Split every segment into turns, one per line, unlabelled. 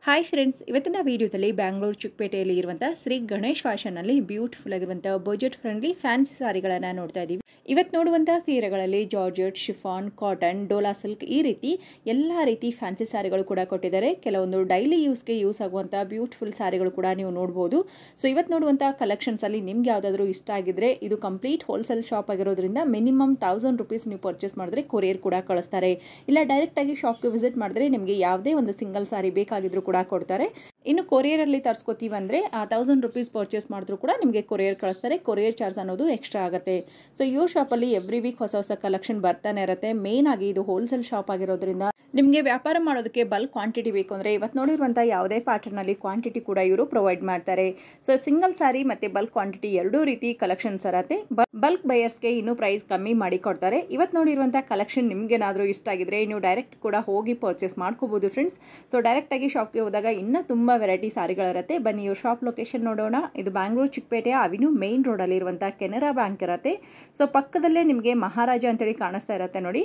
Hi friends, ಇವತ್ತಿನ ವಿಡಿಯೋದಲ್ಲಿ ಬ್ಯಾಂಗ್ಳೂರು ಚಿಕ್ಕಪೇಟೆಯಲ್ಲಿ ಇರುವಂತಹ ಶ್ರೀ ಗಣೇಶ್ ಫ್ಯಾಷನ್ನಲ್ಲಿ ಬ್ಯೂಟಿಫುಲ್ ಆಗಿರುವಂತಹ ಬಜೆಟ್ ಫ್ರೆಂಡ್ಲಿ ಫ್ಯಾನ್ಸಿ ಸಾರಿಗಳನ್ನು ನೋಡ್ತಾ ಇದ್ದೀವಿ. ಇವತ್ತು ನೋಡುವಂತಹ ಸೀರೆಗಳಲ್ಲಿ georgette, chiffon, cotton, Dola silk ಈ ರೀತಿ ಎಲ್ಲ ರೀತಿ ಫ್ಯಾನ್ಸಿ ಸಾರಿಗಳು ಕೂಡ ಕೊಟ್ಟಿದ್ದಾರೆ. ಕೆಲವೊಂದು ಡೈಲಿ ಯೂಸ್ಗೆ ಯೂಸ್ ಆಗುವಂತಹ ಬ್ಯೂಟಿಫುಲ್ ಸಾರಿಗಳು ಕೂಡ ನೀವು ನೋಡಬಹುದು. ಸೊ ಇವತ್ತು ನೋಡುವಂತಹ ಕಲೆಕ್ಷನ್ಸ್ ಅಲ್ಲಿ ನಿಮ್ಗೆ ಯಾವ್ದಾದ್ರು ಇಷ್ಟ ಆಗಿದ್ರೆ ಇದು ಕಂಪ್ಲೀಟ್ ಹೋಲ್ಸೇಲ್ ಶಾಪ್ ಆಗಿರೋದ್ರಿಂದ ಮಿನಿಮಮ್ 1000 rupees ನೀವು ಪರ್ಚೇಸ್ ಮಾಡಿದ್ರೆ ಕೊರಿಯರ್ ಕೂಡ ಕಳಿಸ್ತಾರೆ. ಇಲ್ಲ ಡೈರೆಕ್ಟ್ ಆಗಿ ಶಾಪ್ಗೆ ವಿಸಿಟ್ ಮಾಡಿದ್ರೆ ನಿಮಗೆ ಯಾವುದೇ ಒಂದು ಸಿಂಗಲ್ ಸಾರಿ ಬೇಕಾಗಿದ್ರು ಕೂಡ ಕೊಡ್ತಾರೆ. ಇನ್ನು ಕೊರಿಯರ್ ಅಲ್ಲಿ ತರಿಸ್ಕೋತೀವಿ ಅಂದ್ರೆ 1000 rupees ಪರ್ಚೇಸ್ ಮಾಡಿದ್ರು ಕೂಡ ನಿಮಗೆ ಕೊರಿಯರ್ ಕಳಿಸ್ತಾರೆ. ಕೊರಿಯರ್ ಚಾರ್ಜ್ ಅನ್ನೋದು ಎಕ್ಸ್ಟ್ರಾ ಆಗುತ್ತೆ. ಸೊ ಇವ್ರ ಶಾಪ್ ಅಲ್ಲಿ ಎವ್ರಿ ವೀಕ್ ಹೊಸ ಹೊಸ ಕಲೆಕ್ಷನ್ ಬರ್ತಾನೆ ಇರುತ್ತೆ. ಮೇನ್ ಆಗಿ ಇದು ಹೋಲ್ಸೇಲ್ ಶಾಪ್ ಆಗಿರೋದ್ರಿಂದ ನಿಮಗೆ ವ್ಯಾಪಾರ ಮಾಡೋದಕ್ಕೆ ಬಲ್ಕ್ ಕ್ವಾಂಟಿಟಿ ಬೇಕು ಅಂದ್ರೆ ಇವತ್ತು ನೋಡಿರುವಂತಹ ಯಾವುದೇ ಪ್ಯಾಟರ್ನ್ ಅಲ್ಲಿ ಕ್ವಾಂಟಿಟಿ ಕೂಡ ಇವರು ಪ್ರೊವೈಡ್ ಮಾಡ್ತಾರೆ. ಸೊ ಸಿಂಗಲ್ ಸಾರಿ ಮತ್ತೆ ಬಲ್ಕ್ ಕ್ವಾಂಟಿಟಿ ಎರಡೂ ರೀತಿ ಕಲೆಕ್ಷನ್ಸ್ ಇರುತ್ತೆ. ಬಲ್ಕ್ ಬಯರ್ಸ್ಗೆ ಇನ್ನೂ ಪ್ರೈಸ್ ಕಮ್ಮಿ ಮಾಡಿ ಕೊಡ್ತಾರೆ. ಇವತ್ತು ನೋಡಿರುವಂತಹ ಕಲೆಕ್ಷನ್ ನಿಮ್ಗೆ ಏನಾದರೂ ಇಷ್ಟ ಆಗಿದ್ರೆ ನೀವು ಡೈರೆಕ್ಟ್ ಕೂಡ ಹೋಗಿ ಪರ್ಚೇಸ್ ಮಾಡ್ಕೋಬಹುದು ಫ್ರೆಂಡ್ಸ್. ಸೊ ಡೈರೆಕ್ಟ್ ಆಗಿ ಶಾಪ್ಗೆ ಹೋದಾಗ ಇನ್ನೂ ತುಂಬಾ ವೆರೈಟಿ ಸಾರಿಗಳಿರುತ್ತೆ. ಬನ್ನಿ ಇವ್ರ ಶಾಪ್ ಲೊಕೇಶನ್ ನೋಡೋಣ. ಇದು ಬ್ಯಾಂಗ್ಳೂರು ಚಿಕ್ಕಪೇಟೆಯ ಅವಿನ್ಯೂ ಮೇನ್ ರೋಡ್ ಅಲ್ಲಿ ಇರುವಂತಹ ಕೆನರಾ ಬ್ಯಾಂಕ್ ಇರುತ್ತೆ. ಸೊ ಪಕ್ಕದಲ್ಲೇ ನಿಮಗೆ ಮಹಾರಾಜ ಅಂತೇಳಿ ಕಾಣಿಸ್ತಾ ಇರುತ್ತೆ ನೋಡಿ.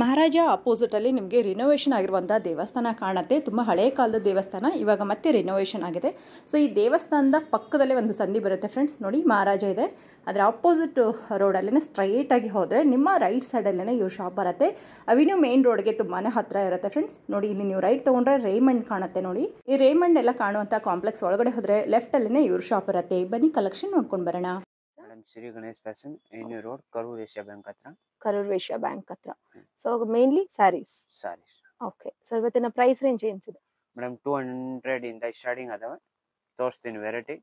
ಮಹಾರಾಜ ಅಪೋಸಿಟ್ ಅಲ್ಲಿ ನಿಮಗೆ ರಿನೋವೇಷನ್ ಆಗಿರುವಂತಹ ದೇವಸ್ಥಾನ ಕಾಣುತ್ತೆ. ತುಂಬಾ ಹಳೆ ಕಾಲದ ದೇವಸ್ಥಾನ, ಇವಾಗ ಮತ್ತೆ ರಿನೋವೇಷನ್ ಆಗಿದೆ. ಸೊ ಈ ದೇವಸ್ಥಾನದ ಪಕ್ಕದಲ್ಲೇ ಒಂದು ಸಂಧಿ ಬರುತ್ತೆ ಫ್ರೆಂಡ್ಸ್. ನೋಡಿ ಮಹಾರಾಜ ಇದೆ, ಅದರ ಅಪೋಸಿಟ್ ರೋಡ್ ಅಲ್ಲೇ ಸ್ಟ್ರೈಟ್ ಆಗಿ ಹೋದ್ರೆ ನಿಮ್ಮ ರೈಟ್ ಸೈಡ್ ಅಲ್ಲೇ ಇವ್ರ ಶಾಪ್ ಬರುತ್ತೆ. ಅವಿನ್ಯೂ ಮೇನ್ ರೋಡ್ಗೆ ತುಂಬಾನೇ ಹತ್ರ ಇರುತ್ತೆ ಫ್ರೆಂಡ್ಸ್. ನೋಡಿ ಇಲ್ಲಿ ನೀವು ರೈಟ್ ತಗೊಂಡ್ರೆ ರೇಮಂಡ್ ಕಾಣುತ್ತೆ ನೋಡಿ. ಈ ರೇಮಂಡ್ ಎಲ್ಲ ಕಾಣುವಂತ ಕಾಂಪ್ಲೆಕ್ಸ್ ಒಳಗಡೆ ಹೋದ್ರೆ ಲೆಫ್ಟ್ ಅಲ್ಲೇ ಇವ್ರ ಶಾಪ್ ಇರುತ್ತೆ. ಬನ್ನಿ ಕಲೆಕ್ಷನ್ ನೋಡ್ಕೊಂಡು ಬರೋಣ.
Shri Ganesh fashion avenue road, Karur Asia bank ಹತ್ರ.
ಕರೂರ್ ಏಷ್ಯಾ ಬ್ಯಾಂಕ್ ಹತ್ರ. So mainly saris. Okay. So ಇವತ್ತಿನ ಪ್ರೈಸ್ ರೇಂಜ್ ಏನಿದೆ
ಮೇಡಮ್? 200 ಇಂದ ಸ್ಟಾರ್ಟಿಂಗ್ ಅದಾವೆ. ತೋರಿಸ್ತೀನಿ ವೆರೈಟಿ.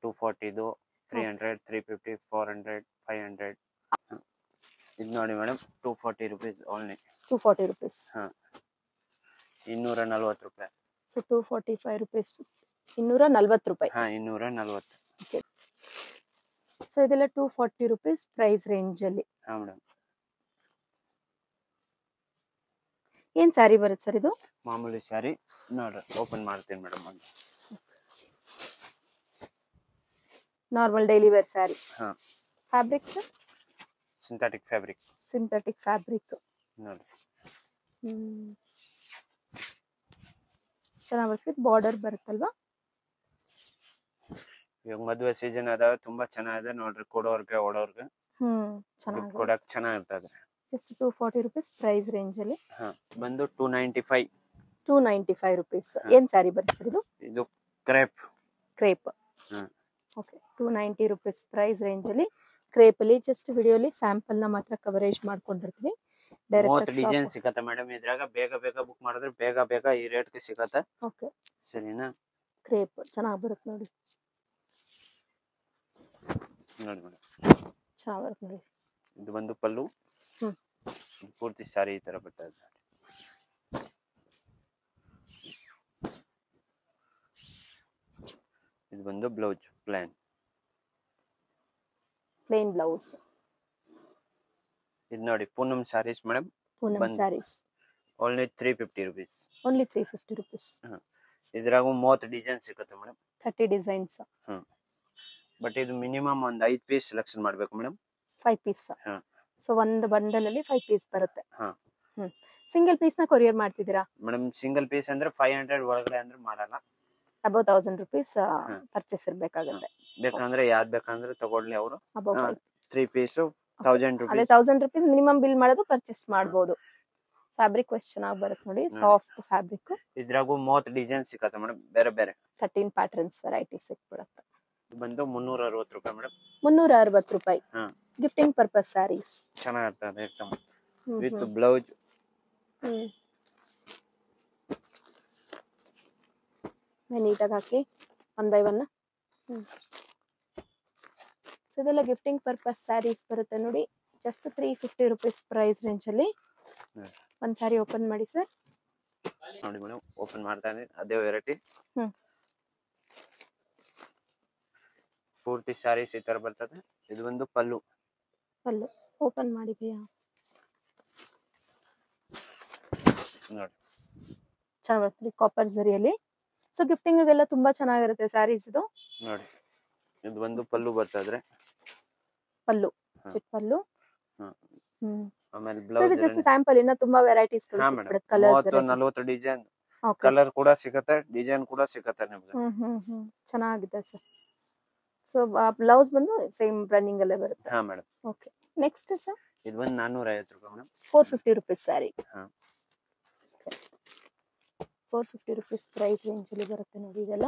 240 300 350 400 500. ಇದು ನೋಡಿ ಮೇಡಮ್, 240 rupees ಓನ್ಲಿ. 240
rupees.
240 ರೂಪಾಯಿ.
So 245 rupees. 240 ರೂಪಾಯಿ.
240.
ಓಕೆ. ಸೊ ಇದೆಲ್ಲ 240 rupees ಪ್ರೈಸ್ ರೇಂಜ್ ಅಲ್ಲಿ.
ಮೇಡಮ್
ಏನ್ ಸ್ಯಾರಿ ಬರುತ್ತೆ ಸರ್ ಇದು?
ಮಾಮೂಲಿ ಸ್ಯಾರಿ ನೋಡ್ರಿ, ಓಪನ್ ಮಾಡ್ತೀನಿ madam.
Normal daily wear sari. Fabric sir?
Synthetic fabric.
Synthetic fabric
ನೋಡಿ.
ಚೆನ್ನಾಗಿ ಬರುತ್ತೆ. ಬಾರ್ಡರ್ ಬರುತ್ತಲ್ವಾ?
ಇವಾಗ ಮದುವೆ ಸೀಸನ್ ಅದಾವೆ, ತುಂಬಾ ಚೆನ್ನಾಗಿದೆ ನೋಡ್ರಿ. ಕೊಡೋರ್ಗೆ ಓಡೋರ್ಗೆ
ಚೆನ್ನಾಗಿ
ಕೊಡಕ್ ಚೆನ್ನಾಗಿರ್ತದೆ.
ಜಸ್ಟ್ 240 rupees ಪ್ರೈಸ್ ರೇಂಜ್ ಅಲ್ಲಿ.
ಬಂದು 295.
295 rupees. ಏನ್ ಸ್ಯಾರಿ ಬರುತ್ತೆ ಸರ್ ಇದು?
ಇದು crepe.
Crepe. Okay. 290 rupees price range ಅಲ್ಲಿ ಕ್ರೇಪ್ ಅಲ್ಲಿ. ಜಸ್ಟ್ ವಿಡಿಯೋಲಿ ಸ್ಯಾಂಪಲ್ ನ ಮಾತ್ರ ಕವರೇಜ್ ಮಾಡ್ಕೊಂಡಿರ್ತೀವಿ.
ಡೈರೆಕ್ಟ್ ಡಿಸೈನ್ ಸಿಗತ್ತೆ ಮೇಡಮ್ ಇದ್ರಾಗ. ಬೇಗ ಬುಕ್ ಮಾಡಿದ್ರೆ ಬೇಗ ಈ ರೇಟ್ ಗೆ ಸಿಗತ್ತೆ.
ಓಕೆ
ಸರಿನಾ?
ಕ್ರೇಪ್ ಚೆನ್ನಾಗಿ ಬರುತ್ತೆ ನೋಡಿ.
ನೋಡಿ ಮೇಡಮ್,
ಚೆನ್ನಾಗಿ ಬರುತ್ತೆ ನೋಡಿ.
ಇದು ಬಂದು ಪಲ್ಲು. ಪೂರ್ತಿ ಸಾರಿ ಈ ತರ ಬರ್ತದೆ. ಇದು ಬಂದು ಬ್ಲೌಸ್ ಪ್ಲೇನ್
ಬ್ಲೌಸ್.
ಇದು ನೋಡಿ Poonam sarees madam.
Poonam sarees
only 350 rupees.
Only 350 rupees.
ಇದ್ರಾಗೂ 30 ಡಿಸೈನ್ ಸಿಗುತ್ತೆ ಮೇಡಮ್.
30 ಡಿಸೈನ್ಸ್.
ಬಟ್ ಇದು ಮಿನಿಮಮ್ ಒಂದು 5 ಪೀಸ್ ಸೆಲೆಕ್ಷನ್ ಮಾಡ್ಬೇಕು ಮೇಡಮ್.
5 ಪೀಸ್. ಸೊ ಒಂದು ಬಂಡಲ್ ಅಲ್ಲಿ 5 ಪೀಸ್ ಬರುತ್ತೆ. ಸಿಂಗಲ್ ಪೀಸ್ ನ ಕೊರಿಯರ್ ಮಾಡ್ತಿದ್ದೀರಾ
ಮೇಡಮ್? ಸಿಂಗಲ್ ಪೀಸ್ ಅಂದ್ರೆ 500 ಒಳಗಡೆ ಅಂದ್ರೆ ಮಾಡಲ್ಲ.
ಅಬೌವ್ 1000 rupees ಪರ್ಚೇಸ್ ಇರಬೇಕಾಗುತ್ತೆ.
ಬೇಕಂದ್ರೆ ಯಾವ್ದು ಬೇಕಂದ್ರೆ ತಗೊಳ್ಳಿ ಅವರು.
Above
3 piece 1000 rupees.
ಅದೇ 1000 rupees ಮಿನಿಮಮ್ ಬಿಲ್ ಮಾಡಿದ್ರು ಪರ್ಚೇಸ್ ಮಾಡಬಹುದು. ಫ್ಯಾಬ್ರಿಕ್ ವೈಸ್ ಚೆನ್ನಾಗಿ ಬರುತ್ತೆ ನೋಡಿ. Soft fabric.
ಇದ್ರಾಗೂ 30 ಡಿಸೈನ್ ಸಿಗುತ್ತೆ ಮೇಡಮ್. ಬೇರೆ
13 ಪ್ಯಾಟರ್ನ್ಸ್ ವೆರೈಟಿ ಸಿಕ್ಬಿಡುತ್ತೆ.
ಬಂದು 360 ರೂಪಾಯಿ ಮೇಡಮ್.
360 ರೂಪಾಯಿ. ಗಿಫ್ಟಿಂಗ್ ಪರ್ಪಸ್ ಸ್ಯಾರೀಸ್
ಚೆನ್ನಾಗಿರ್ತದೆ ಏಕದಮ್ ವಿತ್ ಬ್ಲೌಸ್.
ನೀಟಾಗಿ ಹಾಕಿ 1 by 1. ಸೊ ಇದೆಲ್ಲ ಗಿಫ್ಟಿಂಗ್ ಪರ್ಪಸ್ ಸ್ಯಾರೀಸ್ ಬರುತ್ತೆ ನೋಡಿ. ಜಸ್ಟ್ 350 rupees ಪ್ರೈಸ್ ರೇಂಜ್ ಅಲ್ಲಿ. ಒಂದ್ ಸಾರಿ ಓಪನ್ ಮಾಡಿ ಸರ್.
ನೋಡಿ ಮೇಡಮ್, ಓಪನ್ ಮಾಡ್ತಾ ಇದ್ದೀನಿ. ಅದೇ ವೆರೈಟಿ. ಪೂರ್ತಿ ಸ್ಯಾರೀಸ್ ಈ ತರ ಬರ್ತದೆ. ಇದು ಒಂದು ಪಲ್ಲು.
ಓಪನ್ ಮಾಡಿ ಭಯ್ಯ.
ನೋಡಿ
ಚೆನ್ನಾಗಿ ಕಾಪರ್ ಜರಿಯಲ್ಲಿ. ಸೊ ಗಿಫ್ಟಿಂಗ್ ಗೆಲ್ಲ ತುಂಬಾ ಚೆನ್ನಾಗಿರುತ್ತೆ ಸ್ಯಾರೀಸ್ ಇದು.
ನೋಡಿ ಇದು ಒಂದು ಪಲ್ಲು ಬರ್ತದ್ರೆ.
ಪಲ್ಲು ಚಿಕ್ಕ ಪಲ್ಲು.
ಆಮೇಲೆ
ಬ್ಲೌಸ್. ಸೊ ಇದು ಜಸ್ಟ್ ಸ್ಯಾಂಪಲ್. ಇನ್ನ ತುಂಬಾ varieties colours.
40 design
okay.
Colour ಕೂಡ ಸಿಗತ್ತೆ, ಡಿಸೈನ್ ಕೂಡ ಸಿಗತ್ತೆ ನಿಮ್ಗೆ.
ಚೆನ್ನಾಗಿದೆ ಸರ್. ಸೊ ಬ್ಲೌಸ್ ಬಂದು ಸೇಮ್ ರನ್ನಿಂಗ್ ಅಲ್ಲೇ ಬರುತ್ತೆ.
ಹಾ ಮೇಡಮ್.
ಓಕೆ. ನೆಕ್ಸ್ಟ್ ಸರ್
ಇದು ಬಂದು 450 ರೂಪಾಯಿ ಮೇಡಮ್.
450 rupees ಸ್ಯಾರಿ.
ಹಾ.
450 rupees ಪ್ರೈಸ್ ರೇಂಜ್ ಅಲ್ಲಿ ಬರುತ್ತೆ ನೋಡಿ ಇದೆಲ್ಲ.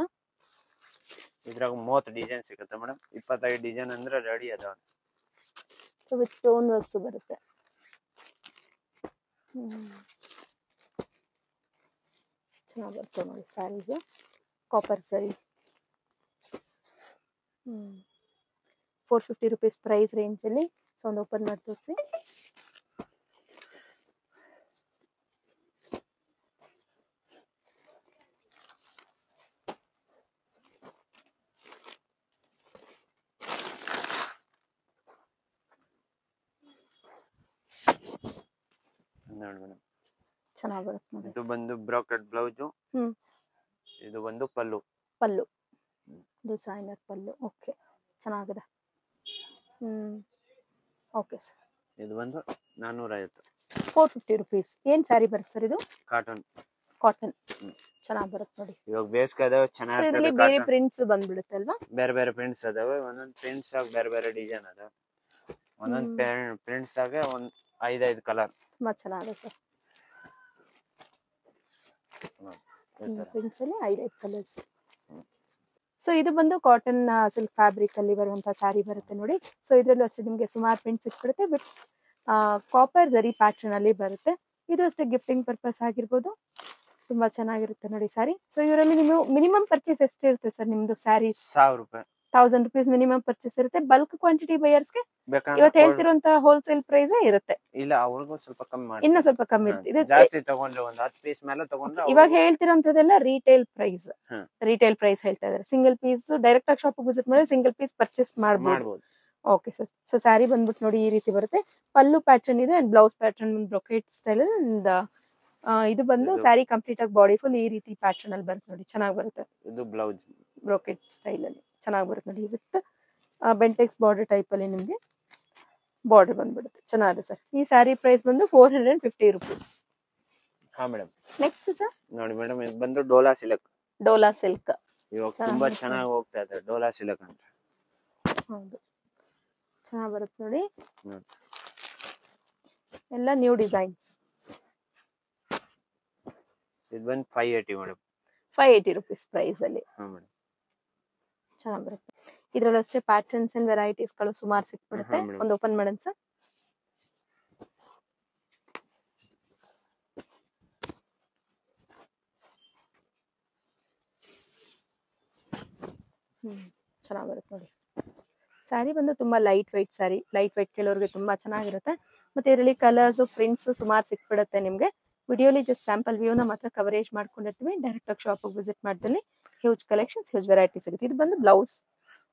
ಇದ್ರಾಗ 30 ಡಿಸೈನ್ ಸಿಗುತ್ತೆ ಮೇಡಮ್. 25 ಡಿಸೈನ್ ಅಂದ್ರೆ ರೆಡಿ ಅದಾವ.
ಸೊ ವಿತ್ ಸ್ಟೋನ್ ವರ್ಕ್ಸ್ ಬರುತ್ತೆ. ಚೆನ್ನಾಗಿ ಬರುತ್ತೆ ನೋಡಿ sarees. Copper sari. 450 rupees price range ಅಲ್ಲಿ. ಸೊ ಒಂದು ಓಪನ್ ಮಾಡಿ ತೋರಿಸಿ.
ನೋಡಿ ಮೇಡಮ್.
ಚೆನ್ನಾಗಿ ಬರುತ್ತೆ ನೋಡಿ.
ಇದು ಬಂದು ಬ್ರಾಕೆಟ್ ಬ್ಲೌಸ್.
ಹ್ಮ್.
ಇದು ಬಂದು ಪಲ್ಲು.
ಪಲ್ಲು ಡಿಸೈನರ್ ಪಲ್ಲು. ಓಕೆ, ಚೆನ್ನಾಗಿದೆ. Okay sir.
ಇದು ಬಂದು 450.
450 rupees. ಏನ್ ಸ್ಯಾರಿ ಬರುತ್ತೆ ಸರ್ ಇದು?
ಕಾಟನ್.
ಕಾಟನ್. ಚೆನ್ನಾಗಿ ಬರುತ್ತೆ ನೋಡಿ.
ಇವಾಗ ಬೇಸಿಗೆ ಅದಾವೆ,
ಸೊ
ಚೆನ್ನಾಗಿ
ಇದರಲ್ಲಿ ಬೇರೆ ಪ್ರಿಂಟ್ಸ್ ಬಂದ್ಬಿಡುತ್ತೆ ಅಲ್ವಾ?
ಬೇರೆ ಬೇರೆ ಪ್ರಿಂಟ್ಸ್ ಅದಾವೆ. ಒಂದೊಂದು ಪ್ರಿಂಟ್ಸ್ ಆಗ ಬೇರೆ ಬೇರೆ ಡಿಸೈನ್ ಅದಾವೆ. ಒಂದೊಂದು ಪ್ರಿಂಟ್ಸ್ ಆಗ ಒಂದ್ 5 ಕಲರ್.
ತುಂಬಾ ಚೆನ್ನಾಗಿದೆ ಸರ್. ಪ್ರಿಂಟ್ಸ್ ಅಲ್ಲಿ 5 ಕಲರ್ಸ್. ಸೊ ಇದು ಬಂದು ಕಾಟನ್ ಸಿಲ್ಕ್ ಫ್ಯಾಬ್ರಿಕ್ ಅಲ್ಲಿ ಬರುವಂತಹ ಸ್ಯಾರಿ ಬರುತ್ತೆ ನೋಡಿ. ಸೊ ಇದ್ರಲ್ಲೂ ಅಷ್ಟೇ ನಿಮ್ಗೆ ಸುಮಾರು ಪ್ರಿಂಟ್ಸ್ ಸಿಕ್ಬಿಡುತ್ತೆ. ಬಟ್ ಕಾಪರ್ ಜರಿ ಪ್ಯಾಟರ್ನ್ ಅಲ್ಲಿ ಬರುತ್ತೆ. ಇದು ಅಷ್ಟೇ ಗಿಫ್ಟಿಂಗ್ ಪರ್ಪಸ್ ಆಗಿರ್ಬೋದು. ತುಂಬಾ ಚೆನ್ನಾಗಿರುತ್ತೆ ನೋಡಿ ಸ್ಯಾರಿ. ಸೊ ಇವರಲ್ಲಿ ನೀವು ಮಿನಿಮಮ್ ಪರ್ಚೇಸ್ ಎಷ್ಟಿರುತ್ತೆ ಸರ್ ನಿಮ್ದು ಸ್ಯಾರಿ?
1000 ರೂಪಾಯಿ.
1000 rupees ಮಿನಿಮಮ್ ಪರ್ಚೇಸ್ ಇರುತ್ತೆ. ಬಲ್ಕ್ ಕ್ವಾಂಟಿಟಿ ಬೈಯರ್ಸ್ಗೆ
ಬೇಕಂದ್ರೆ
ಇವತ್ತು ಹೇಳ್ತಿರುವಂತ ಹೋಲ್ಸೇಲ್ ಪ್ರೈಸ್ ಇರುತ್ತೆ.
ಇಲ್ಲ, ಅವ್ರಿಗೂ ಸ್ವಲ್ಪ ಕಮ್ಮಿ ಮಾಡಿ.
ಇನ್ನ ಸ್ವಲ್ಪ ಕಮ್ಮಿ ಇರುತ್ತೆ. ಇದು
ಜಾಸ್ತಿ ತಗೊಂಡ್ರೆ ಒಂದು 10 ಪೀಸ್ ಮೇಲೆ ತಗೊಂಡ್ರೆ
ಇವಾಗ ಹೇಳ್ತಿರೋಂಥದ್ದೆಲ್ಲ ರಿಟೇಲ್ ಪ್ರೈಸ್.
ಹ್ಮ್.
ರಿಟೇಲ್ ಪ್ರೈಸ್ ಹೇಳ್ತಾ ಇದ್ದಾರೆ. ಸಿಂಗಲ್ ಪೀಸ್ ಡೈರೆಕ್ಟ್ ಆಗಿ ಶಾಪ್ ವಿಸಿಟ್ ಮಾಡಿ ಸಿಂಗಲ್ ಪೀಸ್ ಪರ್ಚೇಸ್ ಮಾಡಬಹುದು. Okay sir. ಸೊ ಸ್ಯಾರಿ ಬಂದ್ಬಿಟ್ಟು ನೋಡಿ ಈ ರೀತಿ ಬರುತ್ತೆ. ಪಲ್ಲು ಪ್ಯಾಟರ್ನ್ ಇದೆ and blouse pattern brocade style and ಇದು ಬಂದು ಸ್ಯಾರಿ ಕಂಪ್ಲೀಟ್ ಆಗಿ ಬಾಡಿ ಫುಲ್ ಈ ರೀತಿ ಪ್ಯಾಟರ್ನ್ ಅಲ್ಲಿ ಬರುತ್ತೆ ನೋಡಿ. ಚೆನ್ನಾಗಿ ಬರುತ್ತೆ.
ಇದು ಬ್ಲೌಸ್
ಬ್ರೊಕೆಟ್ ಸ್ಟೈಲ್ ಅಲ್ಲಿ ಚೆನ್ನಾಗಿ ಬರುತ್ತೆ ನೋಡಿ. ವಿತ್ ಬೆಂಟೆಕ್ಸ್ ಬಾರ್ಡರ್ ಟೈಪ್ ಅಲ್ಲಿ ನಿಮ್ಗೆ ಬಾರ್ಡರ್ ಬಂದ್ಬಿಡುತ್ತೆ. ಚೆನ್ನಾಗಿದೆ ಸರ್. ಈ ಸ್ಯಾರಿ ಪ್ರೈಸ್ ಬಂದು 450 rupees.
ಹಾ ಮೇಡಮ್.
ನೆಕ್ಸ್ಟ್ ಸರ್
ನೋಡಿ ಮೇಡಮ್, ಇದು ಬಂದು ಡೋಲಾ ಸಿಲ್ಕ್.
ಡೋಲಾ ಸಿಲ್ಕ್
ಇವಾಗ ತುಂಬಾ ಚೆನ್ನಾಗಿ ಹೋಗ್ತಾ ಇದೆ ಡೋಲಾ ಸಿಲ್ಕ್ ಅಂತ.
ಹೌದು, ಚೆನ್ನಾಗಿ ಬರುತ್ತೆ ನೋಡಿ.
ಹ್ಮ್.
ಎಲ್ಲ ನ್ಯೂ ಡಿಸೈನ್ಸ್.
ಇದು ಬಂದು 580 ಮೇಡಮ್.
580 rupees ಪ್ರೈಸ್ ಅಲ್ಲಿ.
ಹಾ ಮೇಡಮ್.
ಚೆನ್ನಾಗಿ ಬರುತ್ತೆ. ಇದ್ರಲ್ಲಿ ಅಷ್ಟೇ ಪ್ಯಾಟರ್ನ್ಸ್ ಅಂಡ್ ವೆರೈಟೀಸ್ ಗಳು ಸುಮಾರು ಸಿಕ್ಬಿಡುತ್ತೆ.
ಹಾ, madam.
ಒಂದು ಓಪನ್ ಮಾಡೋಣ ಸರ್. ಚೆನ್ನಾಗಿ ಬರುತ್ತೆ ನೋಡಿ. ಸ್ಯಾರಿ ಬಂದು ತುಂಬಾ light white sari. Light white ಕೆಲವರಿಗೆ ತುಂಬಾ ಚೆನ್ನಾಗಿರುತ್ತೆ. ಮತ್ತೆ ಇದರಲ್ಲಿ ಕಲರ್ಸ್ ಪ್ರಿಂಟ್ಸ್ ಸುಮಾರು ಸಿಕ್ಬಿಡುತ್ತೆ ನಿಮ್ಗೆ. ವಿಡಿಯೋಲಿ ಜಸ್ಟ್ ಸ್ಯಾಂಪಲ್ ವ್ಯೂನ ಮಾತ್ರ ಕವರೇಜ್ ಮಾಡ್ಕೊಂಡಿರ್ತೀವಿ. ಡೈರೆಕ್ಟ್ ಆಗಿ ಶಾಪ್ ವಿಸಿಟ್ ಮಾಡ್ತೀನಿ. ಹ್ಯೂಜ್ ಕಲೆಕ್ಷನ್ಸ್, ಹ್ಯೂಜ್ ವೆರೈಟಿ ಸಿಗುತ್ತೆ. ಇದು ಬಂದು ಬ್ಲೌಸ್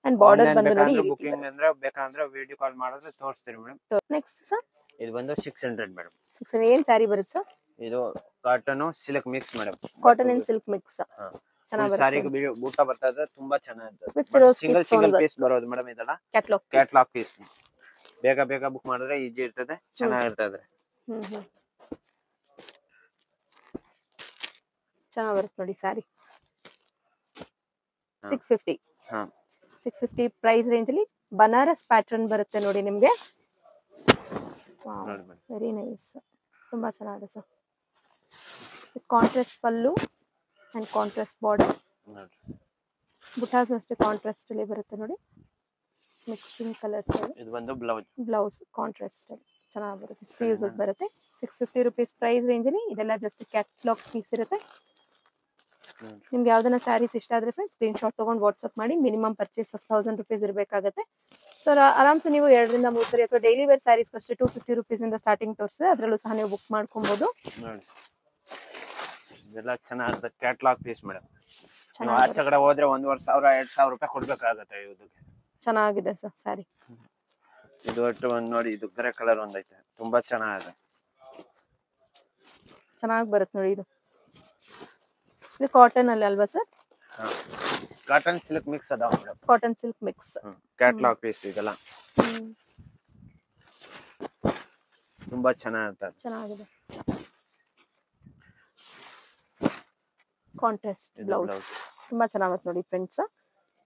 ಅಂಡ್ ಬಾರ್ಡರ್ ಬಂದು ನೋಡಿ ಈ ರೀತಿ
ಬುಕಿಂಗ್ ಅಂದ್ರೆ ಬೇಕಂದ್ರೆ ವಿಡಿಯೋ ಕಾಲ್ ಮಾಡಿದ್ರೆ ತೋರಿಸ್ತೀರಿ ಮೇಡಮ್.
ನೆಕ್ಸ್ಟ್ ಸರ್
ಇದು ಬಂದು 600 ಮೇಡಮ್.
600. ಏನ್ ಸ್ಯಾರಿ ಬರುತ್ತೆ ಸರ್?
ಇದು cotton silk mix madam.
Cotton and silk mix. ಚೆನ್ನಾಗಿ
ಸಾರಿಗೆ ಬೂಟ ಬರ್ತಾ ಇದೆ, ತುಂಬಾ ಚೆನ್ನಾಗಿದೆ.
With Swarovski
single
stone work.
Piece ಬರೋದು ಮೇಡಮ್. ಇದೆಲ್ಲ ಕ್ಯಾಟ್ಲಾಗ್ ಪೀಸ್. ಬೇಗ ಬೇಗ ಬುಕ್ ಮಾಡಿದ್ರೆ ಈಜಿ ಇರ್ತದೆ, ಚೆನ್ನಾಗಿರ್ತದೆ.
ಚೆನ್ನಾಗಿ ಬರುತ್ತೆ ನೋಡಿ ಸ್ಯಾರಿ. 650. 650 ಪ್ರೈಸ್ ರೇಂಜ್ ಅಲ್ಲಿ ಬನಾರಸ್ ಪ್ಯಾಟರ್ನ್ ಬರುತ್ತೆ ನೋಡಿ ನಿಮ್ಗೆ. Very nice. ತುಂಬಾ ಚೆನ್ನಾಗಿದೆ sir. Contrast pallu and contrast border. Butas ಅಷ್ಟೇ ಕಾಂಟ್ರಾಸ್ಟ್ ಅಲ್ಲಿ ಬರುತ್ತೆ ನೋಡಿ. Mixing colours.
ಇದು ಬಂದು ಬ್ಲೌಸ್.
ಬ್ಲೌಸ್ ಕಾಂಟ್ರಾಸ್ಟ್ ಅಲ್ಲಿ ಚೆನ್ನಾಗಿ ಬರುತ್ತೆ. ಸ್ಲೀವ್ಸ್ ಬರುತ್ತೆ. 650 rupees ಪ್ರೈಸ್ ರೇಂಜ್ ಅಲ್ಲಿ. ಇದೆಲ್ಲ ಜಸ್ಟ್ ಕ್ಯಾಟ್ಲಾಗ್ ಪೀಸ್ ಇರುತ್ತೆ. ನಿಮ್ಗೆ ಯಾವ್ದನ್ನ ಸ್ಯಾರೀಸ್ ಇಷ್ಟ ಆದ್ರೆ ಫ್ರೆಂಡ್ಸ್ ಸ್ಕ್ರೀನ್ ಶಾಟ್ ತಗೊಂಡು ವಾಟ್ಸ್ಆಪ್ ಮಾಡಿ. ಮಿನಿಮಮ್ ಪರ್ಚೇಸ್ ಆಫ್ 1000 rupees ಇರಬೇಕಾಗುತ್ತೆ. ಸರ್ ಆರಾಮ್ಸೆ ನೀವು 2 ರಿಂದ 3 ಸರಿ ಅಥವಾ ಡೈಲಿ ವೇರ್ ಸ್ಯಾರೀಸ್ ಅಷ್ಟೇ 250 rupees ಇಂದ ಸ್ಟಾರ್ಟಿಂಗ್ ತೋರಿಸಿದ್ರೆ ಅದರಲ್ಲೂ ಸಹ ನೀವು ಬುಕ್ ಮಾಡ್ಕೊಬಹುದು.
ಇದೆಲ್ಲ ಚೆನ್ನಾಗಿರುತ್ತೆ ಕ್ಯಾಟ್ಲಾಗ್ ಪೀಸ್ ಮೇಡಮ್. ನೀವು ಆಚೆ ಕಡೆ ಹೋದ್ರೆ 1500-2000 ರೂಪಾಯಿ ಕೊಡ್ಬೇಕಾಗತ್ತೆ. ಇದಕ್ಕೆ
ಚೆನ್ನಾಗಿದೆ ಸರ್ ಸ್ಯಾರಿ.
ಇದು ಒಟ್ಟು ಒಂದು ನೋಡಿ, ಇದು ಗ್ರೇ ಕಲರ್ ಒಂದೈತೆ, ತುಂಬಾ ಚೆನ್ನಾಗಿದೆ.
ಚೆನ್ನಾಗಿ ಬರುತ್ತೆ ನೋಡಿ. ಇದು ಕಾಟನ್ ಅಲ್ಲಿ ಅಲ್ವಾ ಸರ್?
ಕಾಟನ್ ಸಿಲ್ಕ್ ಮಿಕ್ಸ್ ಅದಾವ madam.
Cotton silk mix.
Catalogue piece ಇದೆಲ್ಲ ತುಂಬಾ ಚೆನ್ನಾಗಿದೆ.
ಚೆನ್ನಾಗಿದೆ. ಕಾಂಟ್ರಾಸ್ಟ್
ಇದು
ಬ್ಲೌಸ್
ಬ್ಲೌಸ್
ತುಂಬಾ ಚೆನ್ನಾಗುತ್ತೆ ನೋಡಿ ಫ್ರೆಂಡ್ಸ್.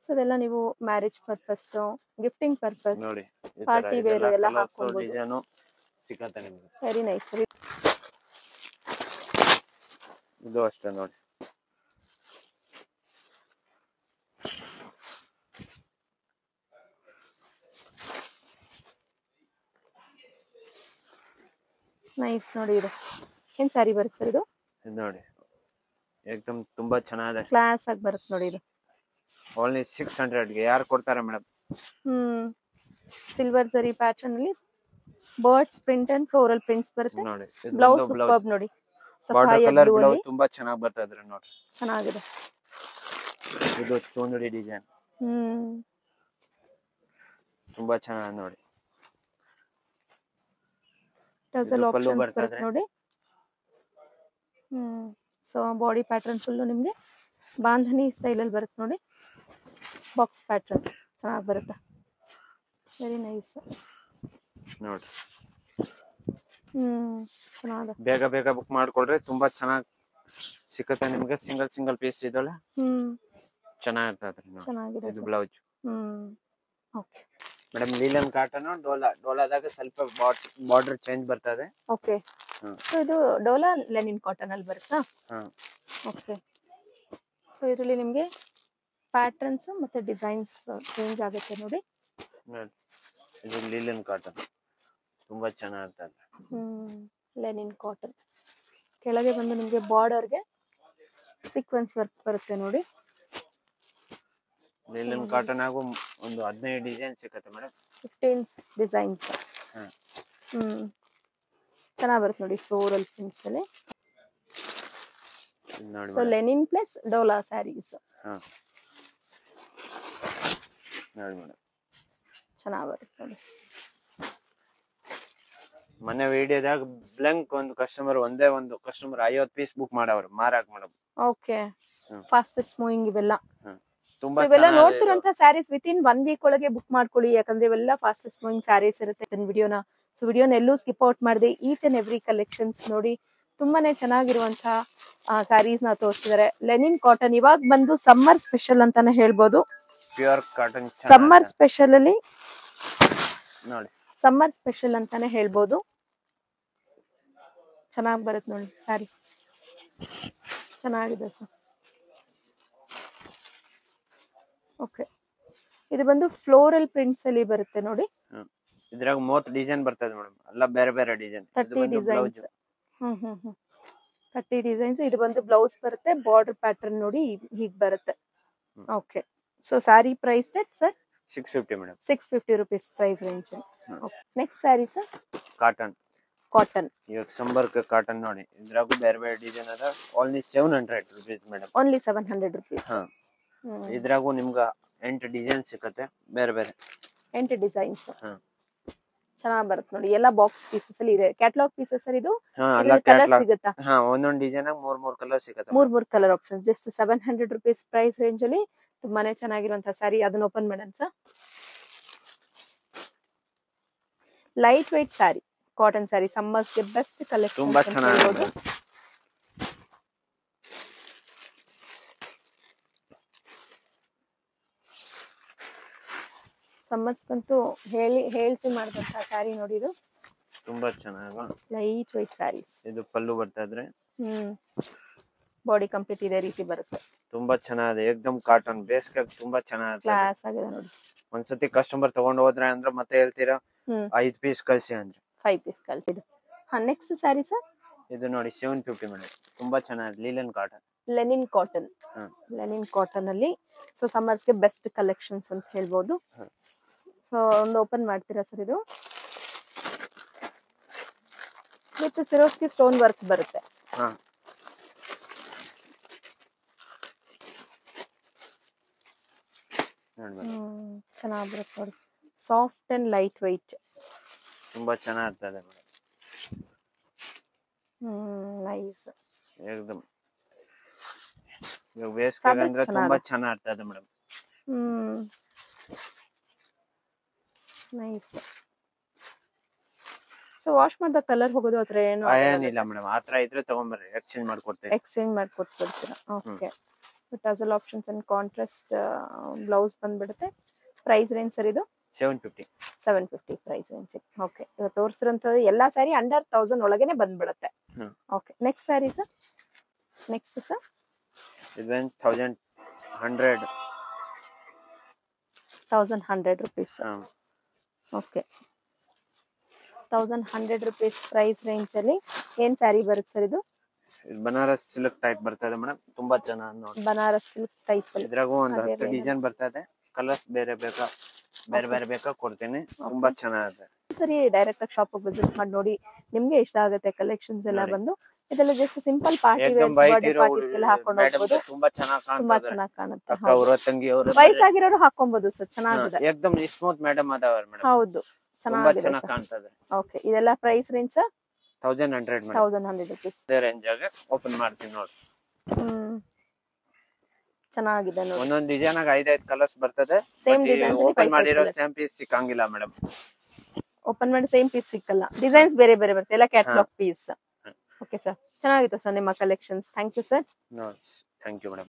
ಸೊ ಇದೆಲ್ಲ ನೀವು ಮ್ಯಾರೇಜ್ ಪರ್ಪಸ್, ಗಿಫ್ಟಿಂಗ್ ಪರ್ಪಸ್,
ನೋಡಿ ಈ ತರ
ಪಾರ್ಟಿ ವೇರ್
ಇದೆಲ್ಲ
ಎಲ್ಲ
ಕಲರ್ಸ್
ಹಾಕೊಬಹುದು.
ಡಿಸೈನ್ ಸಿಗತ್ತೆ ನಿಮ್ಗೆ.
Very nice.
ಇದು ಅಷ್ಟೇ ನೋಡಿ.
ನೈಸ್ ನೋಡಿ ಇದು ಏನ್ ಸ್ಯಾರಿ ಬರುತ್ತೆ ಸರ್ ಇದು?
ಇದು ನೋಡಿ ಏಕದಮ್ ತುಂಬಾ ಚೆನ್ನಾಗಿದೆ,
ಕ್ಲಾಸ್ ಆಗಿ ಬರುತ್ತೆ ನೋಡಿ ಇದು.
ಓನ್ಲಿ 600 ಗೆ ಯಾರು ಕೊಡ್ತಾರೆ ಮೇಡಮ್?
ಸಿಲ್ವರ್ ಜರಿ ಪ್ಯಾಟರ್ನ್ ಅಲ್ಲಿ birds print and floral prints ಬರುತ್ತೆ.
ನೋಡಿ
ಬ್ಲೌಸ್ ಸೂಪರ್ಬ್ ನೋಡಿ,
ಬಾರ್ಡರ್
ಸಫಾಯಾ
ಕಲರ್
ಬ್ಲೂ
ಬ್ಲೌಸ್
ಅಲ್ಲಿ
ತುಂಬಾ ಚೆನ್ನಾಗಿ ಬರ್ತಾ ಇದ್ರೆ ನೋಡಿ.
ಚೆನ್ನಾಗಿದೆ.
ಇದು ಚೂಂದಡಿ ಡಿಸೈನ್ ತುಂಬಾ ಚೆನ್ನಾಗಿ ನೋಡಿ.
ಟಸಲ್
ಇದು ಪಲ್ಲು
ಆಪ್ಷನ್ಸ್
ಬರ್ತಾ
ಬರುತ್ತೆ
ಇದೆ.
ನೋಡಿ. ಸೊ ಬಾಡಿ ಪ್ಯಾಟರ್ನ್ ಫುಲ್ಲು ನಿಮಗೆ ಬಾಂಧನಿ ಸ್ಟೈಲ್ ಅಲ್ಲಿ ಬರುತ್ತೆ ನೋಡಿ. ಬಾಕ್ಸ್ ಪ್ಯಾಟರ್ನ್ ಚೆನ್ನಾಗಿ ಬರುತ್ತೆ. ವೆರಿ ನೈಸ್
ನೋಡಿ.
ಚೆನ್ನಾಗಿದೆ.
ಬೇಗ ಬೇಗ ಬುಕ್ ಮಾಡ್ಕೊಳ್ರಿ, ತುಂಬಾ ಚೆನ್ನಾಗಿ ಸಿಕ್ಕತ್ತೆ ನಿಮ್ಗೆ. ಸಿಂಗಲ್ ಪೀಸ್ ಇದಲ್ಲ ಚೆನ್ನಾಗಿರ್ತದೆ ನೋಡಿ.
ಚೆನ್ನಾಗಿದೆ
ಇದು
sir.
Blouse
okay
madam. Linen cotton ಡೋಲಾದಾಗ ಸ್ವಲ್ಪ ಬಾರ್ಡರ್ ಚೇಂಜ್ ಬರ್ತದೆ.
ಓಕೆ. ಸೊ ಇದು ಡೋಲಾ ಲೆನಿನ್ ಕಾಟನ್ ಅಲ್ಲಿ ಬರುತ್ತಾ? ಓಕೆ. ಸೊ ಇದರಲ್ಲಿ ನಿಮಗೆ ಪ್ಯಾಟರ್ನ್ಸ್ ಮತ್ತೆ ಡಿಸೈನ್ಸ್ ಚೇಂಜ್ ಆಗುತ್ತೆ ನೋಡಿ.
ಇದು ಲೀಲನ್ ಕಾಟನ್ ತುಂಬಾ ಚೆನ್ನಾಗಿರ್ತದೆ.
ಲೆನಿನ್ ಕಾಟನ್ ಕೆಳಗೆ ಬಂದು ನಿಮಗೆ ಬಾರ್ಡರ್ಗೆ ಸೀಕ್ವೆನ್ಸ್ ವರ್ಕ್ ಬರುತ್ತೆ ನೋಡಿ.
ಲೀಲನ್ ಕಾಟನ್ ಆಗು ಒಂದು 15 ಡಿಸೈನ್ ಸಿಕ್ಕತ್ತೆ ಮೇಡಮ್.
15 ಡಿಸೈನ್ಸ್. ಚೆನ್ನಾಗಿ ಬರುತ್ತೆ ನೋಡಿ ಫ್ಲೋರಲ್ ಪ್ರಿಂಟ್ಸ್ ಅಲ್ಲಿ. So linen plus Dola sarees.
ನೋಡಿ ಮೇಡಮ್
ಚೆನ್ನಾಗಿ ಬರುತ್ತೆ ನೋಡಿ.
ಮೊನ್ನೆ ವಿಡಿಯೋದಾಗ ಬ್ಲಂಕ್ ಒಂದು ಕಸ್ಟಮರ್ 50 ಪೀಸ್ ಬುಕ್ ಮಾಡವ್ರು ಮಾರಾಕ್ ಮೇಡಮ್.
ಓಕೆ. ಫಾಸ್ಟೆಸ್ಟ್ ಮೂವಿಂಗ್ ಇವೆಲ್ಲ.
ತುಂಬಾ
ಇವೆಲ್ಲ ನೋಡ್ತಿರೋಂತ ಸ್ಯಾರೀಸ್ ವಿತ್ ಇನ್ 1 ವೀಕ್ ಒಳಗೆ ಬುಕ್ ಮಾಡ್ಕೊಳ್ಳಿ, ಯಾಕಂದ್ರೆ ಇವೆಲ್ಲ ಫಾಸ್ಟೆಸ್ಟ್ ಮೂವಿಂಗ್ ಸ್ಯಾರೀಸ್ ಇರುತ್ತೆ. ವಿಡಿಯೋನ ಎಲ್ಲೂ ಸ್ಕಿಪ್ ಔಟ್ ಮಾಡದೆ ಈಚ್ ಅಂಡ್ ಎವ್ರಿ ಕಲೆಕ್ಷನ್ಸ್ ನೋಡಿ. ತುಂಬಾನೇ ಚೆನ್ನಾಗಿರುವಂತಹ ಸ್ಯಾರೀಸ್ ನ ತೋರಿಸಿದ್ದಾರೆ. ಲೆನಿನ್ ಕಾಟನ್ ಇವಾಗ ಬಂದು ಸಮ್ಮರ್ ಸ್ಪೆಷಲ್ ಅಂತಾನೆ ಹೇಳ್ಬೋದು.
ಪ್ಯೂರ್ ಕಾಟನ್
ಸಮ್ಮರ್ ಸ್ಪೆಷಲ್ ಅಲ್ಲಿ
ನೋಡಿ.
ಸಮ್ಮರ್ ಸ್ಪೆಷಲ್ ಅಂತಾನೆ ಹೇಳ್ಬೋದು. ಚೆನ್ನಾಗಿ ಬರುತ್ತೆ ನೋಡಿ ಸ್ಯಾರಿ, ಚೆನ್ನಾಗಿದೆ ಸರ್. ಓಕೆ. ಇದು ಬಂದು ಫ್ಲೋರಲ್ ಪ್ರಿಂಟ್ಸ್ ಅಲ್ಲಿ ಬರುತ್ತೆ ನೋಡಿ.
ಇದ್ರಾಗ 30 ಡಿಸೈನ್ ಬರ್ತದೆ ಮೇಡಮ್, ಎಲ್ಲ ಬೇರೆ ಬೇರೆ ಡಿಸೈನ್.
30 ಡಿಸೈನ್ಸ್. 30 ಡಿಸೈನ್ಸ್. ಇದು ಬಂದು ಬ್ಲೌಸ್ ಬರುತ್ತೆ. ಬಾರ್ಡರ್ ಪ್ಯಾಟರ್ನ್ ನೋಡಿ ಹೀಗೆ ಬರುತ್ತೆ. Okay. So saree price sir
650 madam.
650 rupees price range. Next sari sir
cotton. ಇವಾಗ ಸಂಬರ್ಕ್ ಕಾಟನ್ ನೋಡಿ. ಇದ್ರಾಗೂ ಬೇರೆ ಬೇರೆ ಡಿಸೈನ್ ಅದ. Only 700 rupees madam.
Only 700 rupees.
ಇದ್ರಾಗೂ ನಿಮ್ಗ 8 ಡಿಸೈನ್ ಸಿಕ್ಕತ್ತೆ ಬೇರೆ ಬೇರೆ. 8
ಡಿಸೈನ್ಸ್. ಚೆನ್ನಾಗಿ ಬರುತ್ತೆ ನೋಡಿ. ಎಲ್ಲ ಬಾಕ್ಸ್ ಪೀಸಸ್ ಅಲ್ಲಿ ಇದೆ. ಕ್ಯಾಟಲಾಗ್ ಪೀಸಸ್ ಅಲ್ಲಿ ಇದು ಕಲರ್ ಸಿಗುತ್ತಾ?
ಒಂದೊಂದು ಡಿಸೈನ್ 3 ಕಲರ್ ಸಿಗುತ್ತೆ.
3 colour options. Just 700 rupees price range ಅಲ್ಲಿ ತುಂಬಾನೇ ಚೆನ್ನಾಗಿರುವಂತಹ ಸ್ಯಾರಿ. ಅದನ್ನ ಓಪನ್ ಮಾಡೋಣ sir. Light weight saree, cotton saree, summers ಗೆ ಬೆಸ್ಟ್ ಕಲೆಕ್ಷನ್.
ತುಂಬಾ ಚೆನ್ನಾಗಿದೆ.
ಸಮ್ಮರ್ಸ್ ಅಂತೂ ಹೇಳ್ಸಿ ಮಾಡಿದಂತ ಸ್ಯಾರಿ ನೋಡಿ. ಇದು
ತುಂಬಾ ಚೆನ್ನಾಗಿ
ಲೈಟ್ ವೇಟ್ ಸ್ಯಾರೀಸ್.
ಇದು ಪಲ್ಲು ಬರ್ತಾ ಇದ್ರೆ
ಬಾಡಿ ಕಂಪ್ಲೀಟ್ ಇದೇ ರೀತಿ ಬರುತ್ತೆ.
ತುಂಬಾ ಚೆನ್ನಾಗಿದೆ. ಏಕದಮ್ ಕಾಟನ್ ಬೇಸ್ಗೆ ತುಂಬಾ ಚೆನ್ನಾಗಿದೆ.
ಕ್ಲಾಸ್ ಆಗಿದೆ ನೋಡಿ.
ಒಂದ್ಸತಿ ಕಸ್ಟಮರ್ ತಗೊಂಡು ಹೋದ್ರೆ ಅಂದ್ರೆ ಮತ್ತೆ ಹೇಳ್ತೀರಾ 5 ಪೀಸ್ ಕಳ್ಸಿ ಅಂದ್ರೆ
5 ಪೀಸ್ ಕಳ್ಸಿದ್ದು. Next sari sir.
ಇದು ನೋಡಿ 750 ಮೇಡಮ್. ತುಂಬಾ ಚೆನ್ನಾಗಿದೆ. Linen cotton.
ಲೆನಿನ್ ಕಾಟನ್ ಅಲ್ಲಿ. ಸೊ ಸಮ್ಮರ್ಸ್ ಗೆ ಬೆಸ್ಟ್ ಕಲೆಕ್ಷನ್ಸ್ ಅಂತ ಹೇಳ್ಬೋದು. ಸೊ ಒಂದು ಓಪನ್ ಮಾಡ್ತೀರಾ ಸರ್? ಇದು ವಿತ್ ಸಿರೋಸ್ಕಿ ಸ್ಟೋನ್ ವರ್ಕ್ ಬರುತ್ತೆ. ಚೆನ್ನಾಗಿ ಬರುತ್ತೆ ನೋಡಿ. Soft and light weight.
ತುಂಬಾ ಚೆನ್ನಾಗಿರ್ತದೆ ಮೇಡಮ್.
ನೈಸ್.
ಏಕದಮ್ ಇವಾಗ ಬೇಸ್ಗೆ ಅಂದ್ರೆ ತುಂಬಾ ಚೆನ್ನಾಗಿರ್ತದೆ ಮೇಡಮ್.
ನೈಸ್. ಸೊ ವಾಶ್ ಮಾಡಿದ ಕಲರ್ ಹೋಗೋದು ಹತ್ರ ಏನು
ಏನಿಲ್ಲ ಮೇಡಮ್, ಆತರ ಇದ್ರೆ ತಗೊಂಬರ್ರಿ, ಎಕ್ಸ್ಚೇಂಜ್ ಮಾಡ್ಕೊಡ್ತೀವಿ.
ಎಕ್ಸ್ಚೇಂಜ್ ಮಾಡ್ಕೊಟ್ಬಿಡ್ತೀರಾ? Okay. Tassel options and contrast blouse ಬಂದ್ಬಿಡುತ್ತೆ. ಪ್ರೈಸ್ ರೇಂಜ್ ಸರ್ ಇದು
750.
750 ಪ್ರೈಸ್ ರೇಂಜ್. ಓಕೆ, ಇವತ್ತು ತೋರಿಸಿರೋಂಥದ್ದು ಎಲ್ಲಾ ಸ್ಯಾರಿ ಅಂಡರ್ 1000 ಒಳಗೇನೆ ಬಂದ್ಬಿಡುತ್ತೆ. Okay, next sari sir. Next sir
ಇದು 1100.
1100 rupees. Okay, 1100 rupees price range ಅಲ್ಲಿ ಏನ್ ಸ್ಯಾರಿ ಬರುತ್ತೆ ಸರ್ ಇದು?
ಬನಾರಸ್ ಸಿಲ್ಕ್ ಟೈಪ್ ಬರ್ತದೆ ಮೇಡಮ್, ತುಂಬಾ ಚೆನ್ನಾಗಿ ನೋಡಿ.
ಬನಾರಸ್ ಸಿಲ್ಕ್ ಟೈಪ್ ಅಲ್ಲಿ
ಇದ್ರಾಗೂ ಒಂದು 10 ಡಿಸೈನ್ ಬರ್ತದೆ. ಕಲರ್ಸ್ ಬೇರೆ ಬೇಕಾ ಕೊಡ್ತೀನಿ. ತುಂಬಾ ಚೆನ್ನಾಗಿದೆ.
ಸರಿ, ಡೈರೆಕ್ಟ್ ಆಗಿ ಶಾಪ್ ವಿಸಿಟ್ ಮಾಡಿ ನೋಡಿ, ನಿಮ್ಗೆ ಇಷ್ಟ ಆಗುತ್ತೆ. ಕಲೆಕ್ಷನ್ಸ್ ಎಲ್ಲ ಬಂದು ಇದೆಲ್ಲ just simple party wear, birthday parties ಎಲ್ಲ ಹಾಕೊಂಡು ಹೋಗ್ಬೋದು.
ತುಂಬಾ ಚೆನ್ನಾಗಿ
ಕಾಣುತ್ತೆ.
ಅಕ್ಕ ಅವರ ತಂಗಿ ಅವರು
ವಯಸ್ಸಾಗಿರೋರು ಹಾಕೊಬಹುದು ಸರ್, ಚೆನ್ನಾಗಿದೆ.
ಏಕದಮ್ ಸ್ಮೂತ್ ಮೇಡಮ್ ಅದಾವ ಮೇಡಮ್.
ಹೌದು,
ತುಂಬಾ ಚೆನ್ನಾಗಿ ಕಾಣ್ತದೆ.
ಓಕೆ, ಇದೆಲ್ಲ price range sir
1100 madam.
1100 rupees.
ಇದೇ ರೇಂಜ್ ಆಗಿ ಓಪನ್ ಮಾಡ್ತೀನಿ ನೋಡಿ.
ಚೆನ್ನಾಗಿದೆ ನೋಡಿ.
ಒಂದೊಂದು ಡಿಸೈನ್ ಆಗ 5 ಕಲರ್ಸ್ ಬರ್ತದೆ.
ಸೇಮ್ ಡಿಸೈನ್
ಓಪನ್ ಮಾಡಿರೋ ಸೇಮ್ ಪೀಸ್ ಸಿಕ್ಕಂಗಿಲ್ಲ ಮೇಡಮ್.
ಓಪನ್ ಮಾಡಿ ಸೇಮ್ ಪೀಸ್ ಸಿಕ್ಕಲ್ಲ, ಡಿಸೈನ್ಸ್ ಬೇರೆ ಬೇರೆ ಬರುತ್ತೆ, ಎಲ್ಲ ಕ್ಯಾಟಲಾಗ್ ಪೀಸ್. ಓಕೆ ಸರ್, ಚೆನ್ನಾಗಿತ್ತು ಸರ್ ನಿಮ್ಮ collections. Thank you sir.
Thank you madam.